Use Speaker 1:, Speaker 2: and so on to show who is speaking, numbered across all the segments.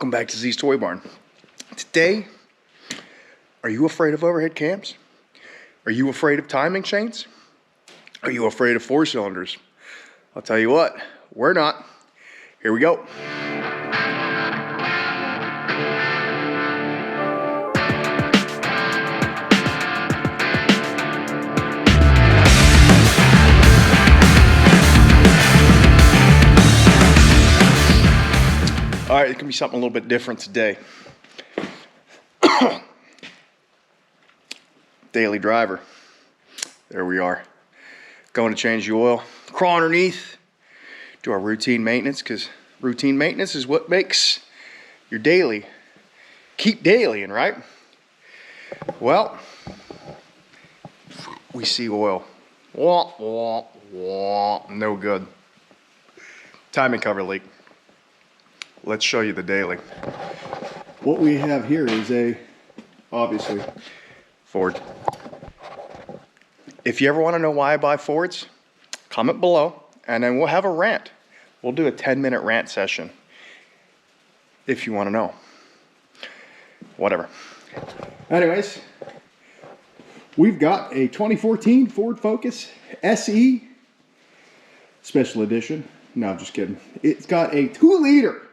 Speaker 1: Welcome back to Z's Toy Barn. Today, are you afraid of overhead cams? Are you afraid of timing chains? Are you afraid of 4-cylinders? I'll tell you what, we're not. Here we go. All right, it can be something a little bit different today. Daily driver. There we are. Going to change the oil. Crawl underneath. Do our routine maintenance, because routine maintenance is what makes your daily keep dailying, right? Well, we see oil. Wah, wah, wah. No good. Timing cover leak. Let's show you the daily. What we have here is obviously, Ford. If you ever want to know why I buy Fords, comment below, and then we'll have a rant. We'll do a 10-minute rant session if you want to know. Whatever. Anyways, we've got a 2014 Ford Focus SE Special Edition. No, I'm just kidding. It's got a 2-liter.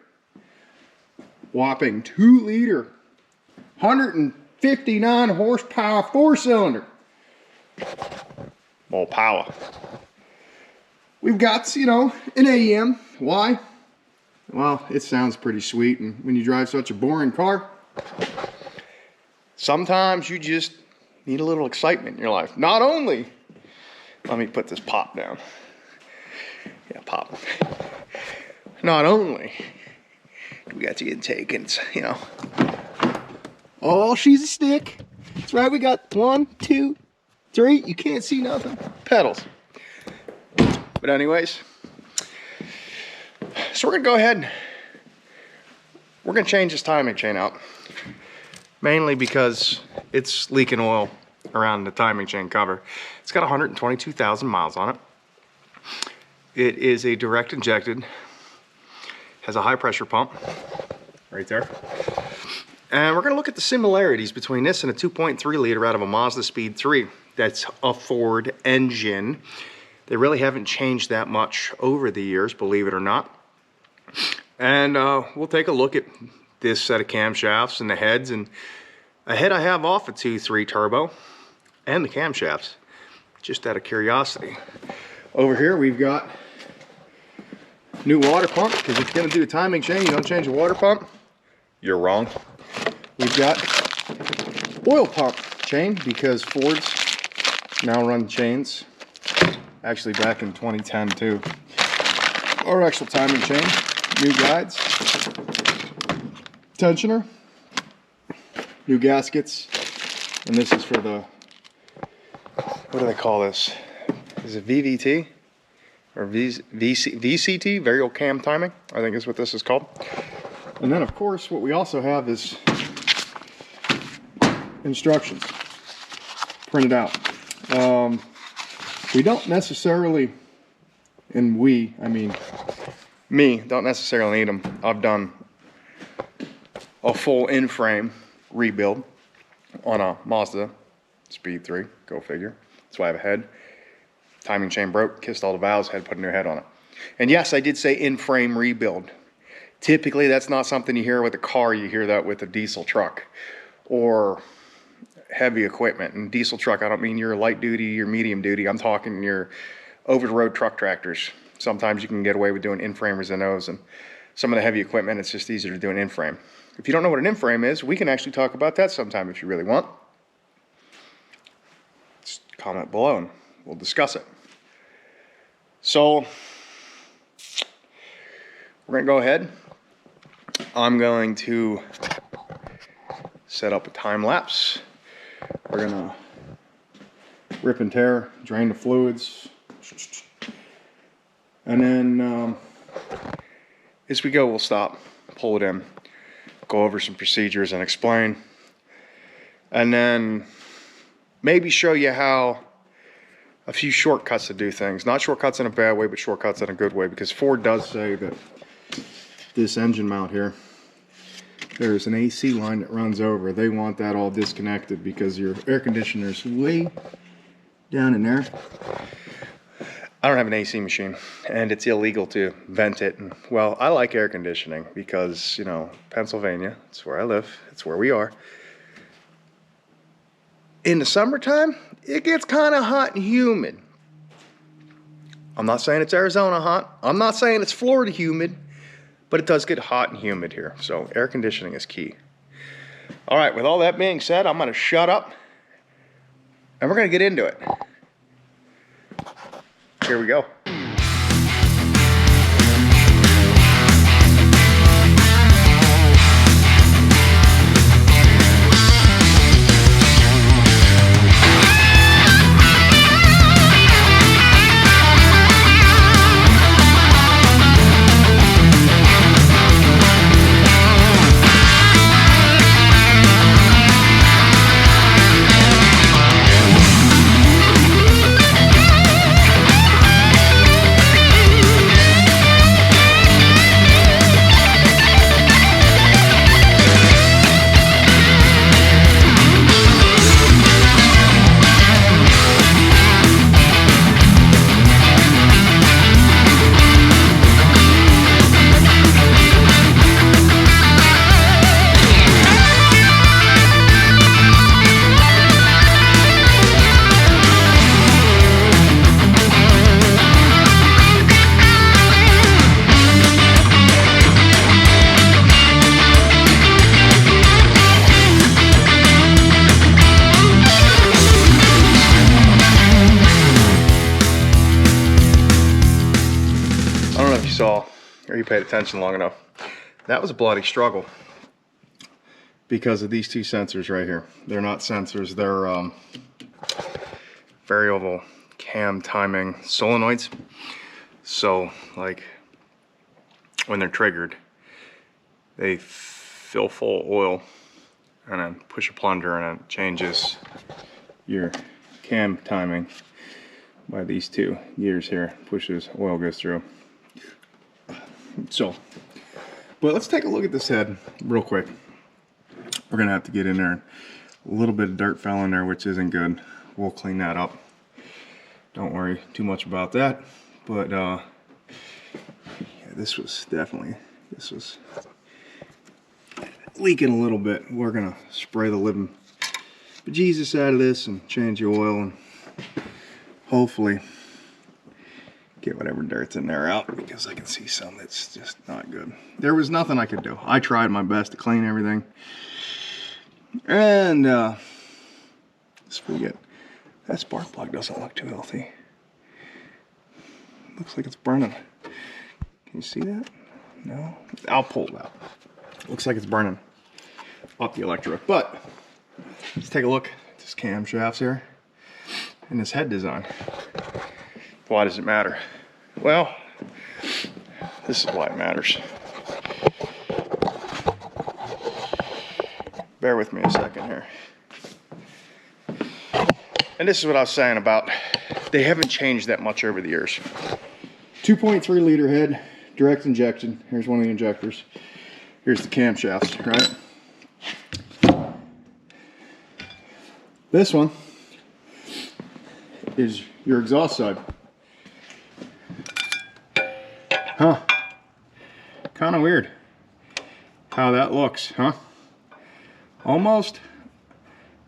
Speaker 1: Whopping 2-liter, 159 horsepower 4-cylinder. More power. We've got, an AEM. Why? Well, it sounds pretty sweet, and when you drive such a boring car, sometimes you just need a little excitement in your life. Not only, let me put this pop down. Yeah, pop. Not only we got the intake, and it's, oh, she's a stick. That's right, we got 1, 2, 3. You can't see nothing. Pedals. But anyways, so we're gonna go ahead. We're gonna change this timing chain out, mainly because it's leaking oil around the timing chain cover. It's got 122,000 miles on it. It is a direct injected. Has a high pressure pump right there. And we're gonna look at the similarities between this and a 2.3 liter out of a Mazda Speed 3. That's a Ford engine. They really haven't changed that much over the years, believe it or not. And we'll take a look at this set of camshafts and the heads. And a head I have off a 2.3 turbo and the camshafts, just out of curiosity. Over here we've got new water pump, because if you're going to do a timing chain, you don't change the water pump. You're wrong. We've got oil pump chain, because Fords now run chains. Actually, back in 2010 too. Our actual timing chain, new guides, tensioner, new gaskets, and this is for the, what do they call this? Is it VVT? Or VCT, variable cam timing, I think is what this is called. And then of course what we also have is instructions printed out. We don't necessarily, and I mean me, don't necessarily need them. I've done a full in-frame rebuild on a Mazda Speed 3, go figure. That's why I have a head. Timing chain broke, kissed all the valves, had to put a new head on it. And yes, I did say in-frame rebuild. Typically, that's not something you hear with a car. You hear that with a diesel truck or heavy equipment. And diesel truck, I don't mean your light duty, your medium duty. I'm talking your over-the-road truck tractors. Sometimes you can get away with doing in-framers and those. And some of the heavy equipment, it's just easier to do an in-frame. If you don't know what an in-frame is, we can actually talk about that sometime if you really want. Just comment below and we'll discuss it. So we're gonna go ahead. I'm going to set up a time lapse. We're gonna rip and tear, drain the fluids, and then as we go, we'll stop, pull it in, go over some procedures and explain, and then maybe show you how a few shortcuts to do things. Not shortcuts in a bad way, but shortcuts in a good way, because Ford does say that this engine mount here there's an AC line that runs over. They want that all disconnected because your air conditioner's way down in there. I don't have an AC machine, and it's illegal to vent it. And, well, I like air conditioning because, you know, Pennsylvania, it's where I live, it's where we are. In the summertime, it gets kind of hot and humid. I'm not saying it's Arizona hot. I'm not saying it's Florida humid, but it does get hot and humid here. So air conditioning is key. All right, with all that being said, I'm going to shut up, and we're going to get into it. Here we go. Saw, or you paid attention long enough, that was a bloody struggle because of these two sensors right here. They're not sensors, they're variable cam timing solenoids. So like when they're triggered, they fill full of oil and then push a plunger and it changes your cam timing by these two gears here. Pushes, oil goes through. So, but let's take a look at this head real quick. We're gonna have to get in there. A little bit of dirt fell in there, which isn't good. We'll clean that up. Don't worry too much about that. But yeah, this was leaking a little bit. We're gonna spray the living bejesus out of this and change the oil and hopefully get whatever dirt's in there out, because I can see some that's just not good. There was nothing I could do. I tried my best to clean everything. And let's forget. That spark plug doesn't look too healthy. Looks like it's burning. Can you see that? No? I'll pull it out. Looks like it's burning up the electrode. But let's take a look at this camshafts here and this head design. Why does it matter? Well, this is why it matters. Bear with me a second here. And this is what I was saying about, they haven't changed that much over the years. 2.3 liter head, direct injection. Here's one of the injectors. Here's the camshafts, right? This one is your exhaust side. Huh. Kind of weird how that looks, huh? Almost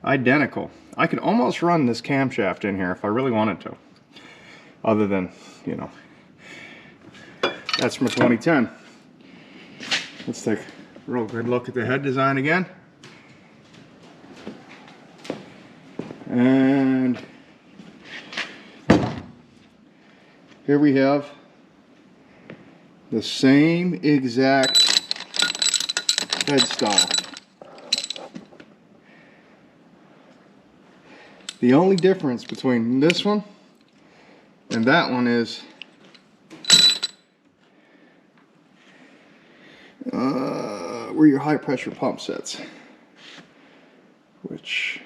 Speaker 1: identical. I could almost run this camshaft in here if I really wanted to. Other than, you know, that's from 2010. Let's take a real good look at the head design again. And here we have the same exact head style. The only difference between this one and that one is where your high pressure pump sets, which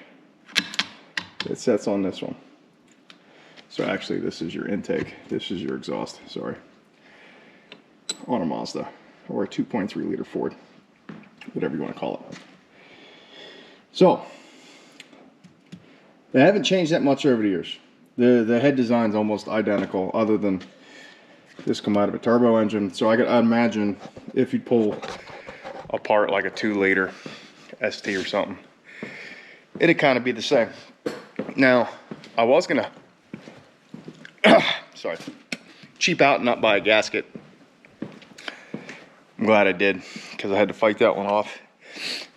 Speaker 1: it sets on this one. So actually this is your intake, this is your exhaust, sorry, on a Mazda or a 2.3 liter Ford. whatever you want to call it. So, they haven't changed that much over the years. The head design's almost identical, other than this come out of a turbo engine. So I imagine if you pull apart like a 2-liter ST or something, it'd kind of be the same. Now, I was gonna, sorry, cheap out and not buy a gasket. I'm glad I did, because I had to fight that one off,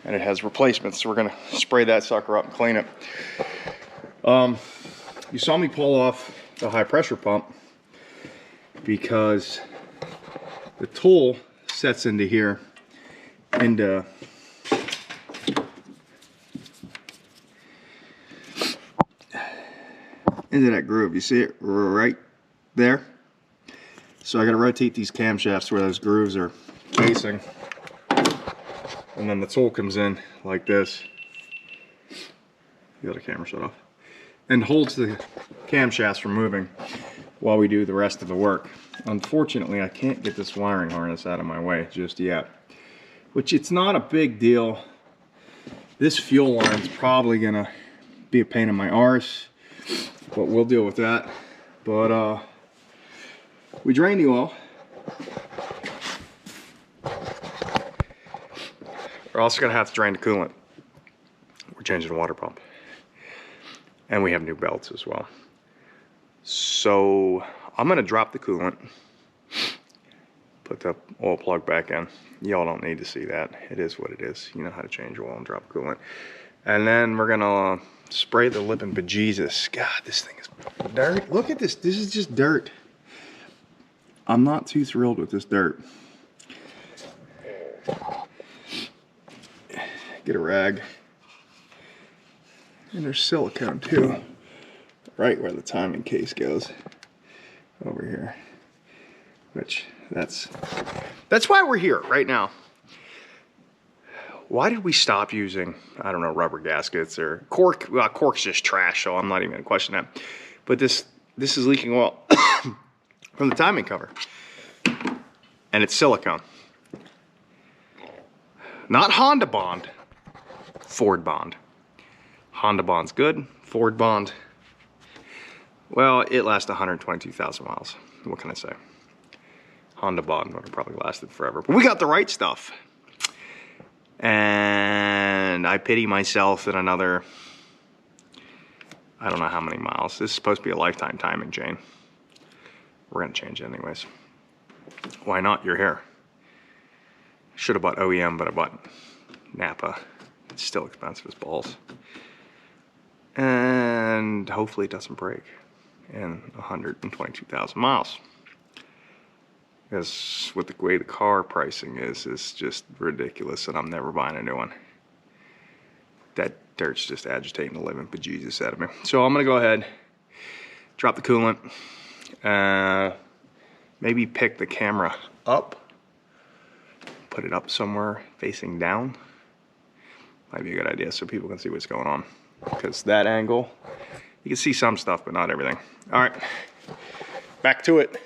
Speaker 1: and it has replacements. So we're gonna spray that sucker up and clean it. You saw me pull off the high pressure pump because the tool sets into here, into that groove. You see it right there? So I gotta rotate these camshafts where those grooves are facing, and then the tool comes in like this. You got the camera shut off, and holds the camshafts from moving while we do the rest of the work. Unfortunately, I can't get this wiring harness out of my way just yet, which it's not a big deal. This fuel line's probably gonna be a pain in my arse, but we'll deal with that. But we drained the oil. We're also gonna have to drain the coolant. We're changing the water pump. And we have new belts as well. So I'm gonna drop the coolant, put the oil plug back in. Y'all don't need to see that. It is what it is. You know how to change oil and drop coolant. And then we're gonna spray the lip and bejesus. God, this thing is dirt. Look at this. This is just dirt. I'm not too thrilled with this dirt. Get a rag. And there's silicone too, right where the timing case goes, over here. Which, that's why we're here right now. Why did we stop using, I don't know, rubber gaskets or cork? Well, cork's just trash, so I'm not even gonna question that. But this is leaking oil from the timing cover, and it's silicone. Not Honda Bond, Ford Bond. Honda Bond's good. Ford Bond, well, it lasts 122,000 miles. What can I say? Honda Bond would have probably lasted forever. But we got the right stuff. And I pity myself at another, I don't know how many miles. This is supposed to be a lifetime timing chain. We're gonna change it anyways. Why not? You're here. Should have bought OEM, but I bought Napa. It's still expensive as balls. And hopefully it doesn't break in 122,000 miles. Because with the way the car pricing is just ridiculous, and I'm never buying a new one. That dirt's just agitating the living bejesus out of me. So I'm gonna go ahead, drop the coolant, maybe pick the camera up, put it up somewhere facing down. Might be a good idea so people can see what's going on. Because that angle, you can see some stuff, but not everything. All right, back to it.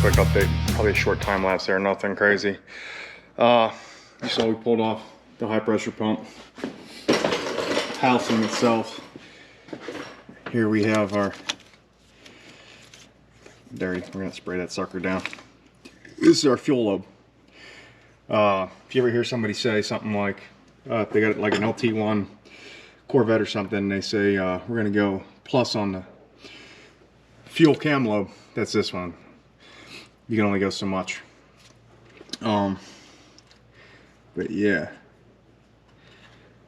Speaker 1: Quick update, probably a short time lapse there, nothing crazy. You saw we pulled off the high pressure pump housing itself. Here we have our dirty, we're gonna spray that sucker down. This is our fuel lobe. If you ever hear somebody say something like, if they got like an LT1 Corvette or something, they say, we're gonna go plus on the fuel cam lobe, that's this one. You can only go so much. But yeah.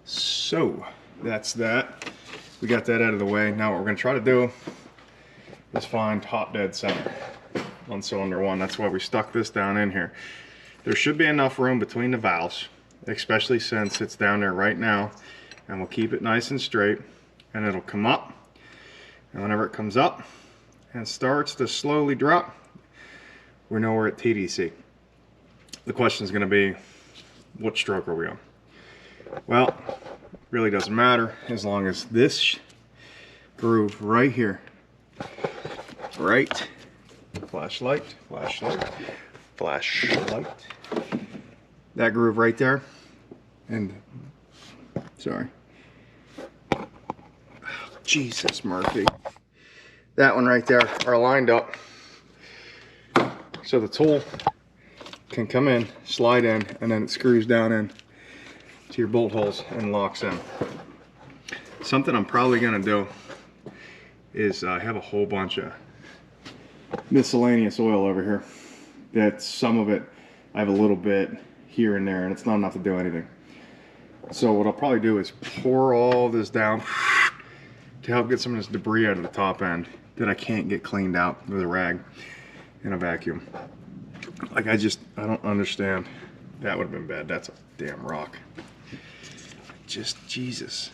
Speaker 1: So, that's that. We got that out of the way. Now what we're gonna try to do is find top dead center on cylinder 1. That's why we stuck this down in here. There should be enough room between the valves, especially since it's down there right now, and we'll keep it nice and straight, and it'll come up, and whenever it comes up and starts to slowly drop, we know we're at TDC. The question is going to be, what stroke are we on? Well, really doesn't matter as long as this groove right here, right, flashlight, that groove right there, and sorry, Jesus Murphy, that one right there are lined up so the tool can come in, slide in, and then it screws down in to your bolt holes and locks in. Something I'm probably gonna do is I have a whole bunch of miscellaneous oil over here. That some of it I have a little bit here and there, and it's not enough to do anything. So what I'll probably do is pour all this down to help get some of this debris out of the top end that I can't get cleaned out with a rag and a vacuum. Like I don't understand. That would have been bad. That's a damn rock. Just Jesus.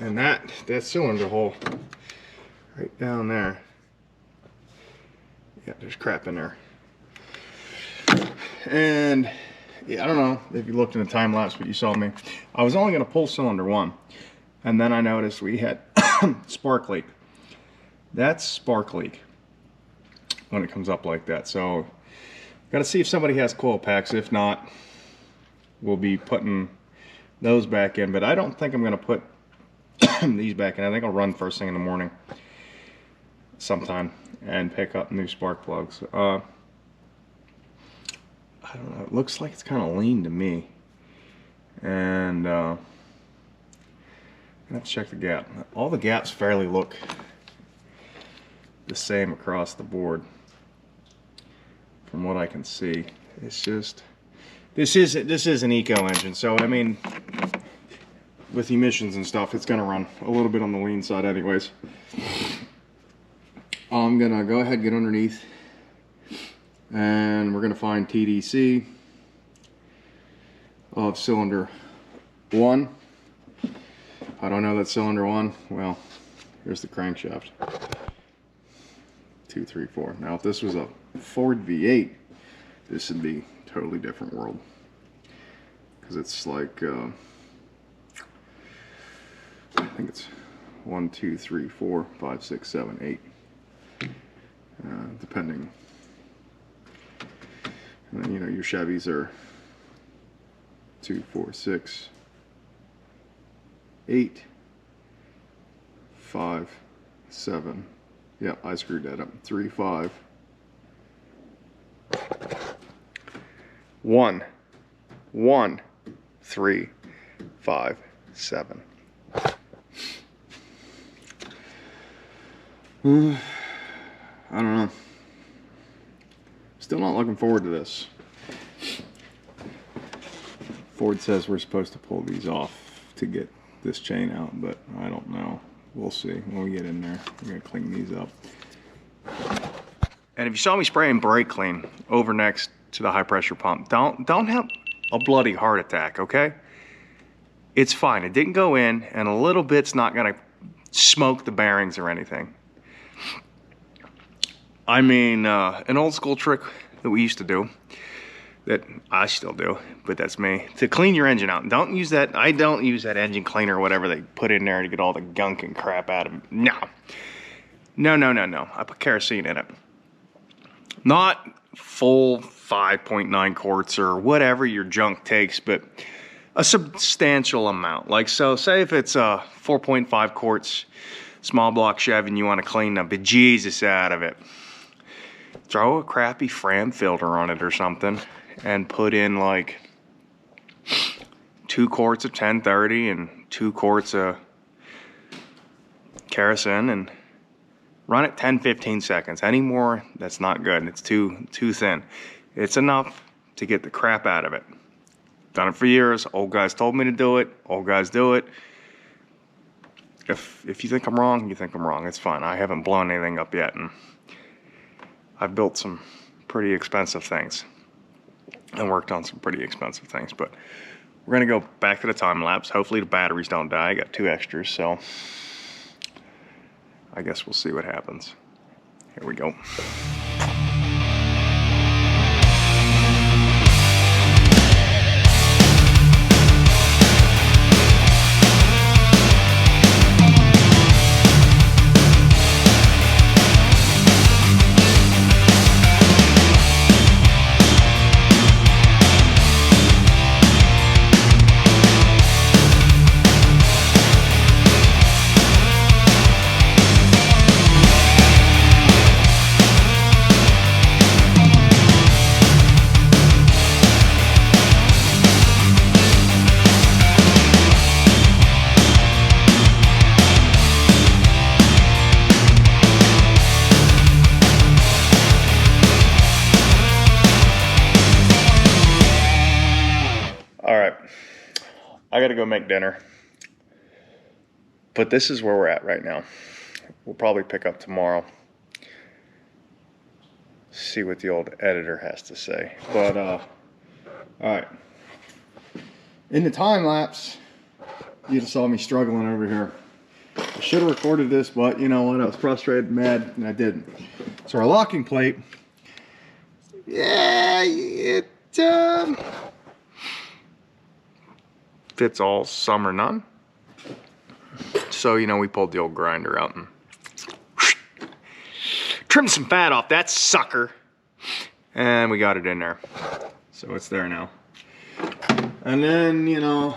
Speaker 1: And that cylinder hole right down there. Yeah, there's crap in there. And yeah, I don't know if you looked in the time lapse, but you saw me. I was only going to pull cylinder 1, and then I noticed we had spark leak. That's spark leak when it comes up like that. So got to see if somebody has coil packs. If not, we'll be putting those back in. But I don't think I'm going to put these back in. I think I'll run first thing in the morning sometime and pick up new spark plugs. I don't know, it looks like it's kind of lean to me, and I have to check the gap. All the gaps fairly look the same across the board from what I can see. It's just, this is an eco engine, so I mean, with emissions and stuff, it's gonna run a little bit on the lean side anyways. I'm gonna go ahead and get underneath, and we're gonna find TDC of cylinder 1. I don't know that cylinder 1. Well, here's the crankshaft. 2, 3, 4. Now if this was a Ford V8, this would be a totally different world, because it's like I think it's 1, 2, 3, 4, 5, 6, 7, 8. Depending, and then, you know, your Chevys are 2, 4, 6, 8, 5, 7. Yeah, I screwed that up. 3, 5, 1, 1, 3, 5, 7. I don't know. Still not looking forward to this. Ford says we're supposed to pull these off to get this chain out, but I don't know. We'll see when we get in there. We're gonna clean these up. And if you saw me spraying brake clean over next to the high pressure pump, don't have a bloody heart attack, okay? It's fine. It didn't go in, and a little bit's not gonna smoke the bearings or anything. I mean, an old school trick that we used to do, that I still do, but that's me, to clean your engine out. Don't use that, I don't use that engine cleaner or whatever they put in there to get all the gunk and crap out of it. No. No, no, no, no. I put kerosene in it. Not full 5.9 quarts or whatever your junk takes, but a substantial amount. Like, so say if it's 4.5 quarts small block Chevy and you want to clean the bejesus out of it. throw a crappy Fram filter on it or something and put in like 2 quarts of 1030 and 2 quarts of kerosene and run it 10-15 seconds. Any more, that's not good. It's too thin. It's enough to get the crap out of it. Done it for years. Old guys told me to do it. Old guys do it. If you think I'm wrong, you think I'm wrong. It's fine. I haven't blown anything up yet, and I've built some pretty expensive things and worked on some pretty expensive things. But we're gonna go back to the time lapse. Hopefully the batteries don't die. I got 2 extras, so I guess we'll see what happens. Here we go. I gotta go make dinner, but this is where we're at right now. We'll probably pick up tomorrow, see what the old editor has to say. But all right, in the time lapse, you just saw me struggling over here. I should have recorded this, but you know what, I was frustrated, mad, and I didn't. So our locking plate, yeah, it fits all, some or none. So, you know, we pulled the old grinder out and trimmed some fat off that sucker. And we got it in there. So it's there now. And then, you know,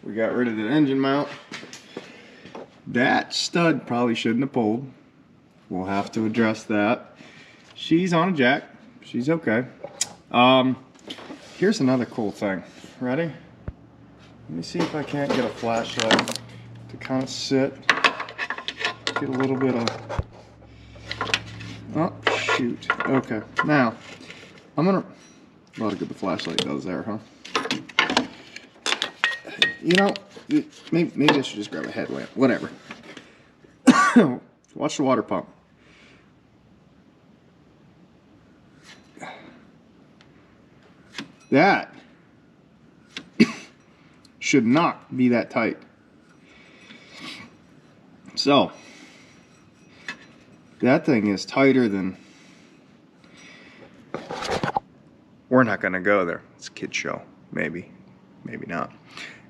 Speaker 1: we got rid of the engine mount. That stud probably shouldn't have pulled. We'll have to address that. She's on a jack. She's okay. Here's another cool thing. Ready? Let me see if I can't get a flashlight to kind of sit, get a little bit of, oh shoot, okay. Now, I'm gonna, a lot of good the flashlight does there, huh? You know, maybe I should just grab a headlamp, whatever. Watch the water pump. That should not be that tight. So that thing is tighter than, we're not gonna go there. It's a kid's show. Maybe not.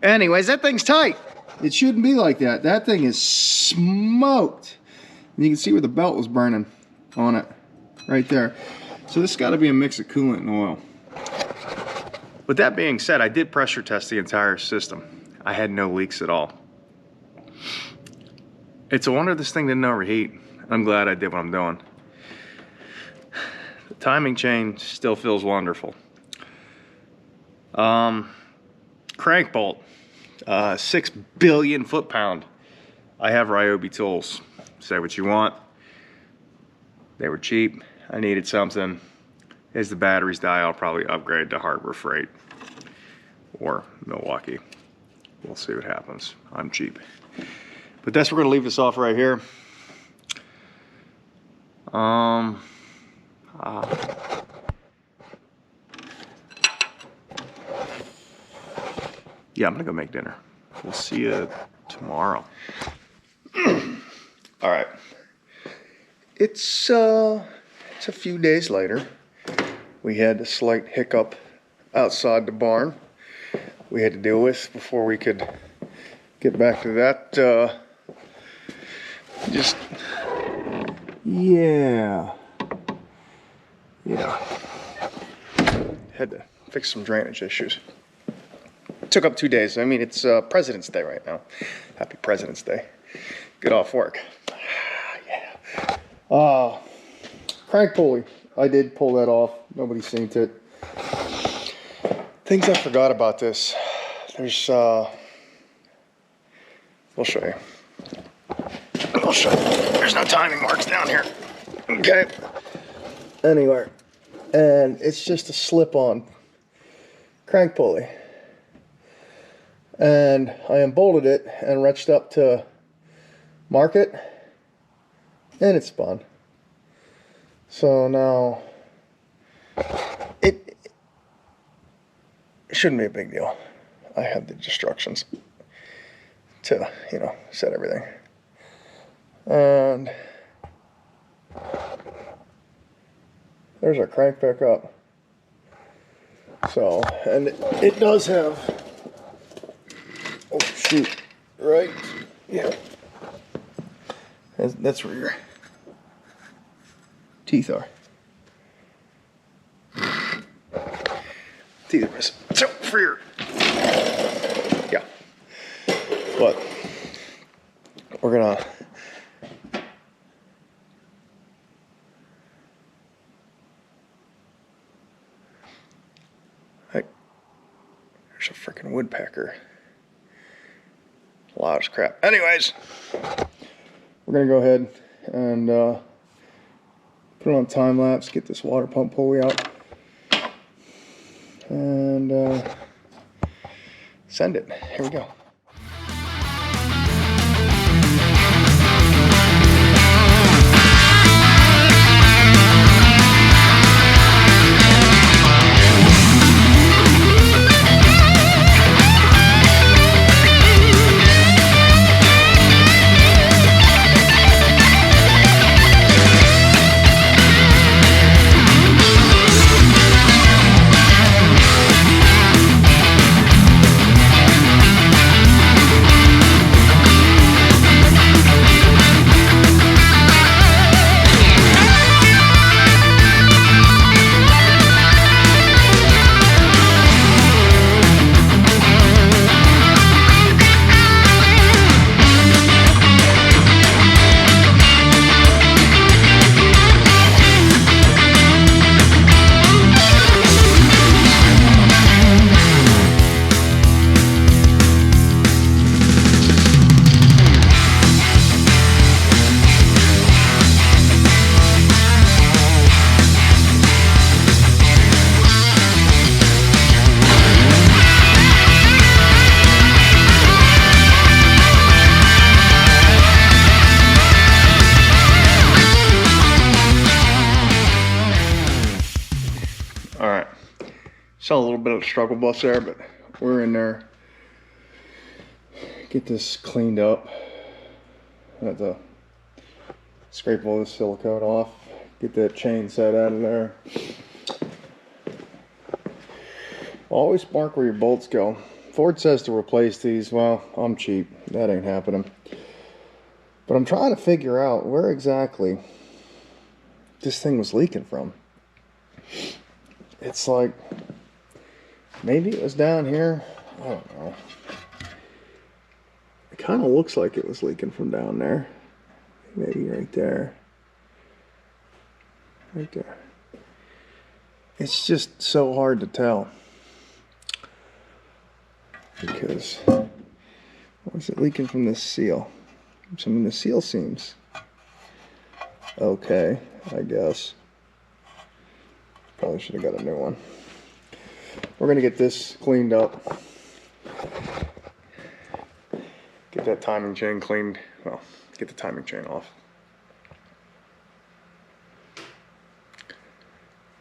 Speaker 1: Anyways, that thing's tight. It shouldn't be like that. That thing is smoked. And you can see where the belt was burning on it right there. So this has got to be a mix of coolant and oil. With that being said, I did pressure test the entire system. I had no leaks at all. It's a wonder this thing didn't overheat. I'm glad I did what I'm doing. The timing chain still feels wonderful. Crank bolt, 6 billion foot-pound. I have Ryobi tools. Say what you want. They were cheap. I needed something. As the batteries die, I'll probably upgrade to Harbor Freight or Milwaukee. We'll see what happens. I'm cheap. But that's, we're gonna leave this off right here. Yeah, I'm gonna go make dinner. We'll see you tomorrow. All right. It's a few days later. We had a slight hiccup outside the barn we had to deal with before we could get back to that. Yeah. Had to fix some drainage issues. Took up 2 days. I mean, it's President's Day right now. Happy President's Day. Get off work. Yeah. Crank pulley. I did pull that off. Nobody's seen it. Things I forgot about this. There's, we'll show you. I'll show you. There's no timing marks down here. Okay. Anyway, and it's just a slip-on crank pulley. And I unbolted it and reached up to mark it, and it spun. So now it shouldn't be a big deal. I have the instructions to, you know, set everything. And there's our crank back up. So, and it does have, oh shoot, right? Yeah. That's where your teeth are. Teeth are missing. So, for your, yeah. But, we're gonna, there's a freaking woodpecker. Loud as crap. Anyways, we're gonna go ahead and put it on time lapse, get this water pump pulley out, and send it. Here we go. Saw a little bit of a struggle bus there, but we're in there. Get this cleaned up. I have to scrape all this silicone off. Get that chain set out of there. Always mark where your bolts go. Ford says to replace these. Well, I'm cheap. That ain't happening. But I'm trying to figure out where exactly this thing was leaking from. It's like, maybe it was down here. I don't know. It kind of looks like it was leaking from down there. Maybe right there. Right there. It's just so hard to tell. Because, was it leaking from this seal? I mean, the seal seems okay, I guess. Probably should have got a new one. We're going to get this cleaned up. Get that timing chain cleaned. Well, get the timing chain off.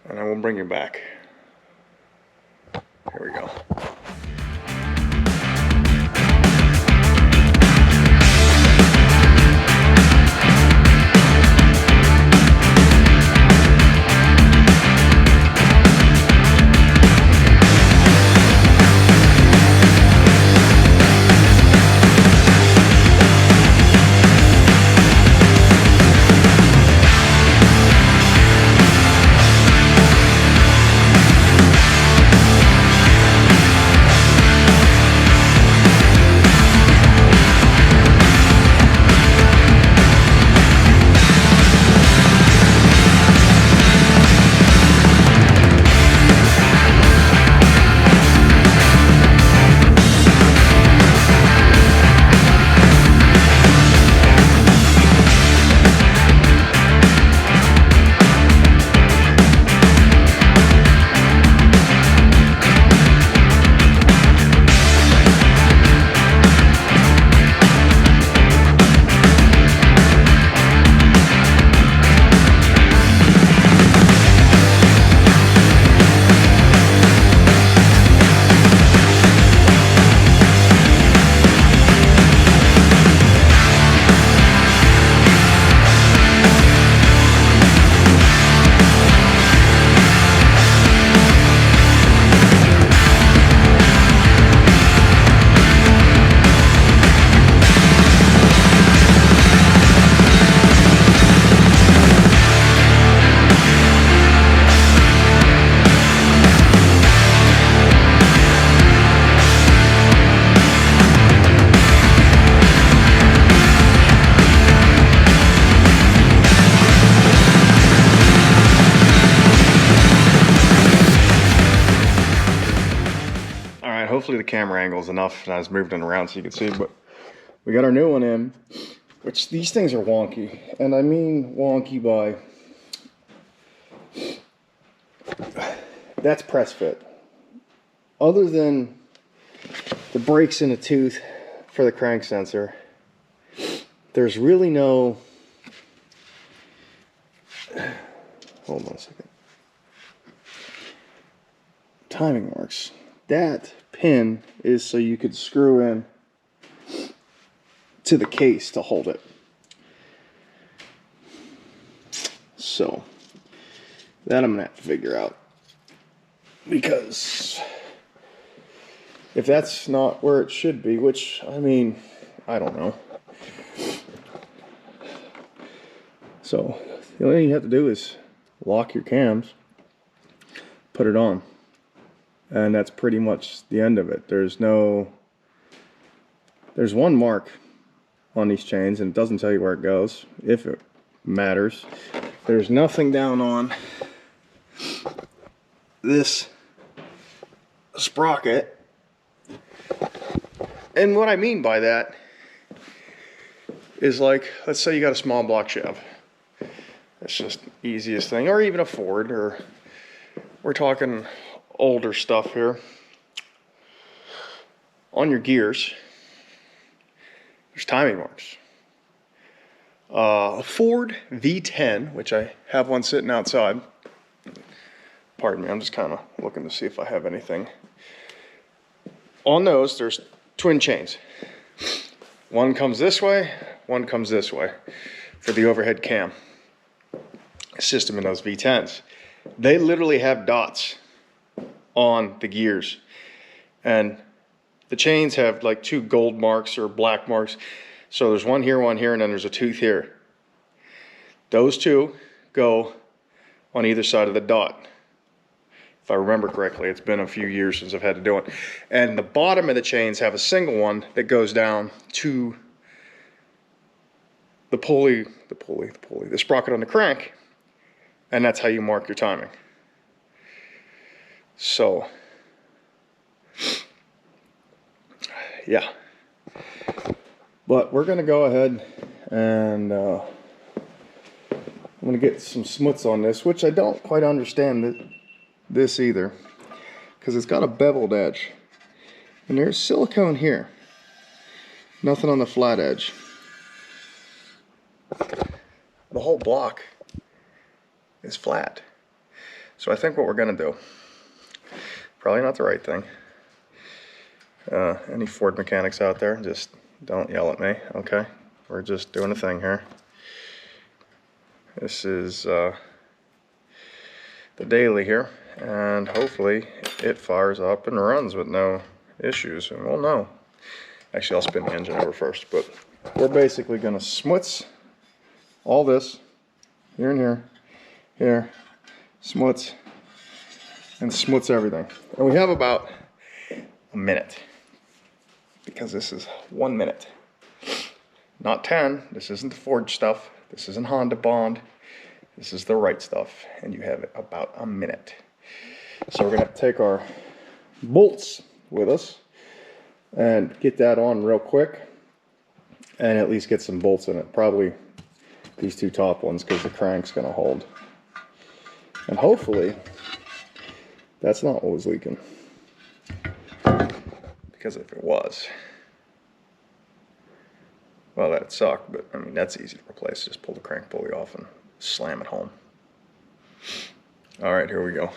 Speaker 1: And I will bring you back. Here we go. hopefully the camera angle is enough, and I just moved it around so you can see. But we got our new one in, which these things are wonky, and I mean wonky by that's press fit. Other than the breaks in the tooth for the crank sensor, there's really no, hold on a second, timing marks. That pin is so you could screw in to the case to hold it. So that I'm gonna have to figure out, because if that's not where it should be, which, I mean, I don't know. So the only thing you have to do is lock your cams, put it on, and that's pretty much the end of it. There's one mark on these chains, and it doesn't tell you where it goes, if it matters. There's nothing down on this sprocket. And what I mean by that is, like, let's say you got a small block Chev. That's just the easiest thing, or even a Ford, or we're talking older stuff here. On your gears, there's timing marks. A Ford V10, which I have one sitting outside. Pardon me, I'm just kind of looking to see if I have anything. On those, there's twin chains. One comes this way, one comes this way for the overhead cam system in those V10s. They literally have dots on the gears, and the chains have like 2 gold marks or black marks. So there's one here, and then there's a tooth here. Those 2 go on either side of the dot. If I remember correctly, it's been a few years since I've had to do it. And the bottom of the chains have a single one that goes down to the sprocket on the crank, and that's how you mark your timing. So, yeah. But we're gonna go ahead and I'm gonna get some smuts on this, which I don't quite understand this either, because it's got a beveled edge, and there's silicone here, nothing on the flat edge. The whole block is flat. So I think what we're gonna do, probably not the right thing. Any Ford mechanics out there, just don't yell at me, okay? We're just doing a thing here. This is the daily here, and hopefully it fires up and runs with no issues. And we'll know. Actually, I'll spin the engine over first, but we're basically gonna smuts all this, here and here, here, smuts, and smuts everything. And we have about a minute, because this is 1 minute. Not 10, this isn't the Ford stuff, this isn't Honda Bond, this is the right stuff, and you have about a minute. So we're gonna have to take our bolts with us and get that on real quick, and at least get some bolts in it. Probably these 2 top ones, because the crank's gonna hold. And hopefully that's not what was leaking, because if it was, well, that'd suck. But I mean, that's easy to replace. Just pull the crank pulley off and slam it home. All right, here we go.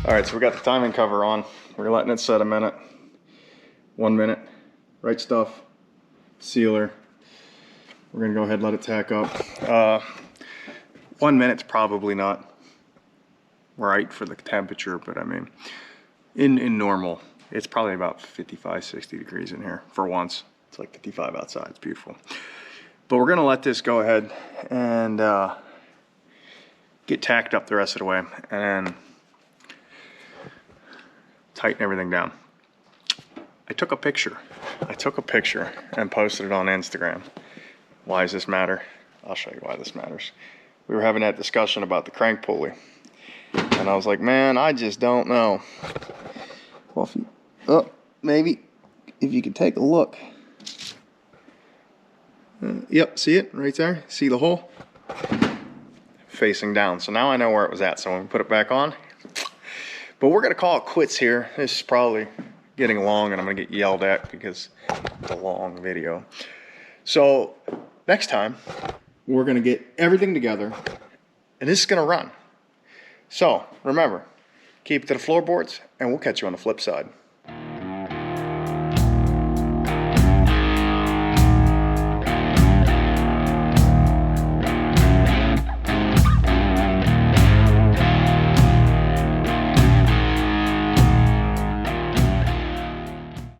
Speaker 1: Alright, so we got the timing cover on. We're letting it set a minute. 1 minute. Right stuff. Sealer. We're gonna go ahead and let it tack up. 1 minute's probably not right for the temperature, but I mean, in normal, it's probably about 55, 60 degrees in here for once. It's like 55 outside, it's beautiful. But we're gonna let this go ahead and get tacked up the rest of the way and tighten everything down. I took a picture and posted it on Instagram. Why does this matter? I'll show you why this matters. We were having that discussion about the crank pulley, and I was like, man, I just don't know. Well, if you, maybe if you could take a look. Yep, see it right there? See the hole? Facing down. So now I know where it was at, so I'm gonna put it back on. But we're gonna call it quits here. This is probably getting long and I'm gonna get yelled at because it's a long video. So next time, we're gonna get everything together and this is gonna run. So remember, keep it to the floorboards and we'll catch you on the flip side.